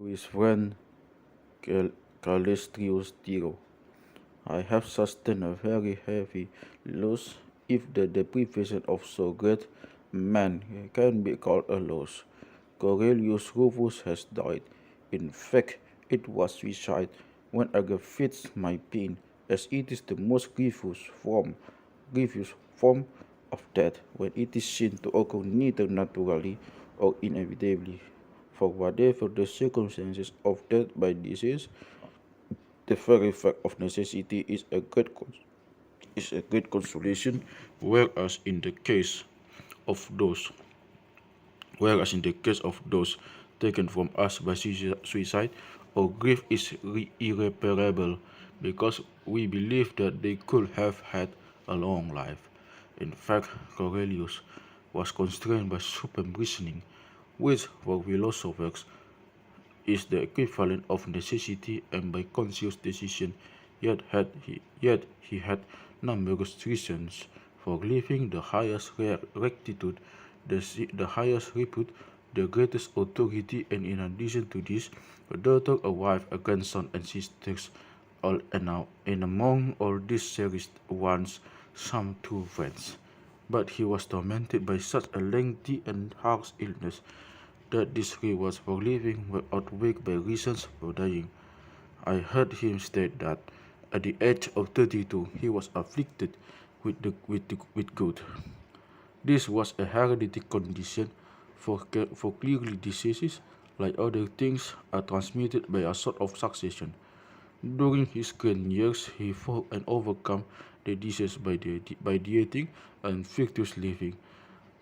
To his friend Calestrius Tiro. I have sustained a very heavy loss, if the deprivation of so great a man can be called a loss. Cornelius Rufus has died. In fact, it was suicide when aggravates my pain, as it is the most grievous form of death when it is seen to occur neither naturally or inevitably. For whatever the circumstances of death by disease, the very fact of necessity is a great consolation, whereas in the case of those taken from us by suicide, our grief is irreparable, because we believe that they could have had a long life. In fact, Cornelius was constrained by supreme reasoning, which for philosophers is the equivalent of necessity, and by conscious decision, yet he had numerous reasons for living the highest rectitude, the highest repute, the greatest authority, and in addition to this, a daughter, a wife, a grandson, and sisters, all and among all these cherished ones, some true friends. But he was tormented by such a lengthy and harsh illness that these rewards for living were outweighed by reasons for dying. I heard him state that at the age of 32 he was afflicted with gout. This was a hereditary condition, for clearly diseases, like other things, are transmitted by a sort of succession. During his grand years, he fought and overcome the disease by dieting and virtuous living.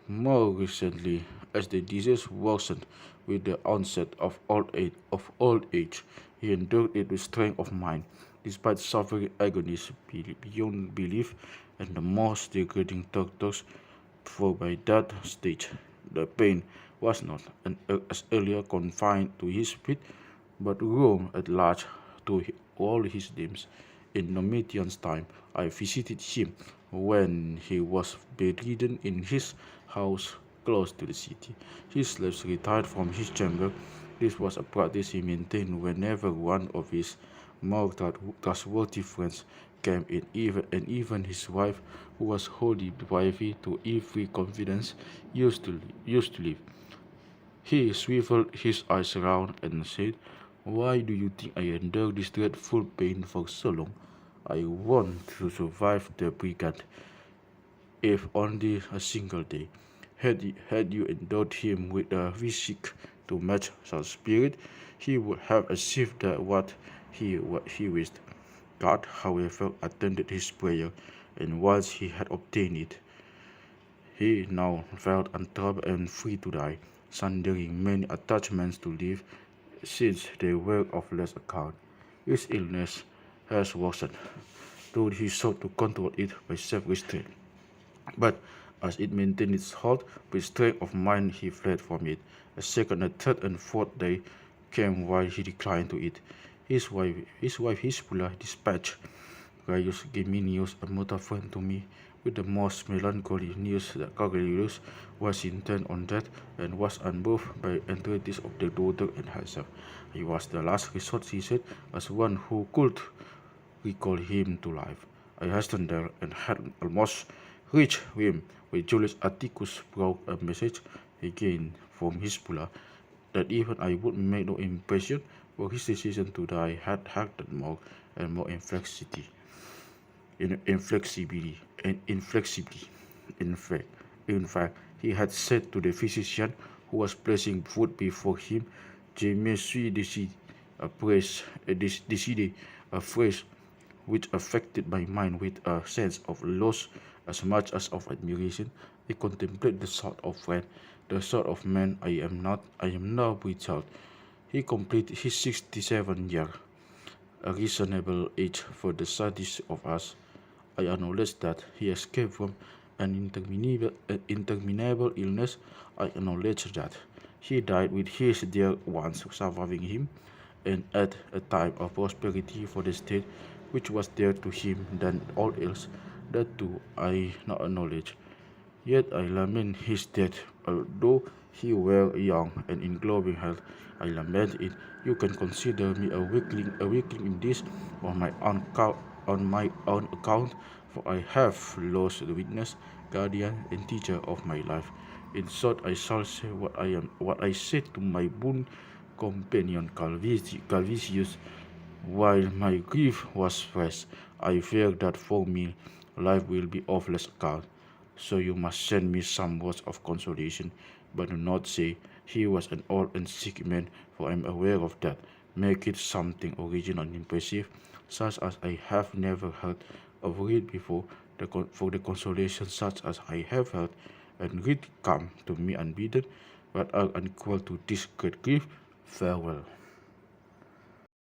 More recently, as the disease worsened with the onset old age, he endured it with strength of mind, despite suffering agonies beyond belief and the most degrading tortures, for by that stage the pain was not as earlier confined to his feet, but roamed at large through all his limbs. In Domitian's time, I visited him when he was bedridden in his house close to the city. His slaves retired from his chamber. This was a practice he maintained whenever one of his more trustworthy friends came in, even his wife, who was wholly privy to every confidence, used to live. He swiveled his eyes round and said, "Why do you think I endure this dreadful pain for so long? I want to survive the brigand, if only a single day. Had you endowed him with a physique to match such spirit, he would have achieved what he wished. God, however, attended his prayer, and once he had obtained it, he now felt untroubled and free to die, sundering many attachments to live, since they were of less account. His illness has worsened, though he sought to control it by self-restraint. But as it maintained its hold, with strength of mind he fled from it. A second, a third, and fourth day came while he declined to eat. His wife Hispula dispatched Gaius Geminius, a mortal friend to me, with the most melancholy news that Cornelius was intent on death, and was unmoved by entreaties of the daughter and herself. He was the last resort, she said, as one who could recall him to life. I hastened there and had almost reached him when Julius Atticus brought a message again from Hispula that even I would make no impression, for his decision to die had acted more and more inflexibly. In fact, in fact, he had said to the physician who was placing food before him, "Je me suis décidé," a phrase which affected my mind with a sense of loss as much as of admiration. I contemplate the sort of friend, the sort of man I am now without. He completed his 67 year, a reasonable age for the sadist of us. I acknowledge that he escaped from an interminable illness. I acknowledge that he died with his dear ones surviving him, and at a time of prosperity for the state, which was dearer to him than all else. That too I now acknowledge. Yet I lament his death, although He were young and in glowing health. I lament it. You can consider me a weakling in this on my own account, for I have lost the witness, guardian, and teacher of my life. In short, I shall say what I said to my boon companion Calvisius while my grief was fresh. I fear that for me life will be of less account. So you must send me some words of consolation, but do not say he was an old and sick man, for I am aware of that. Make it something original and impressive, such as I have never heard of read before, for the consolation such as I have heard and read come to me unbidden, but are unequal to this great grief. Farewell.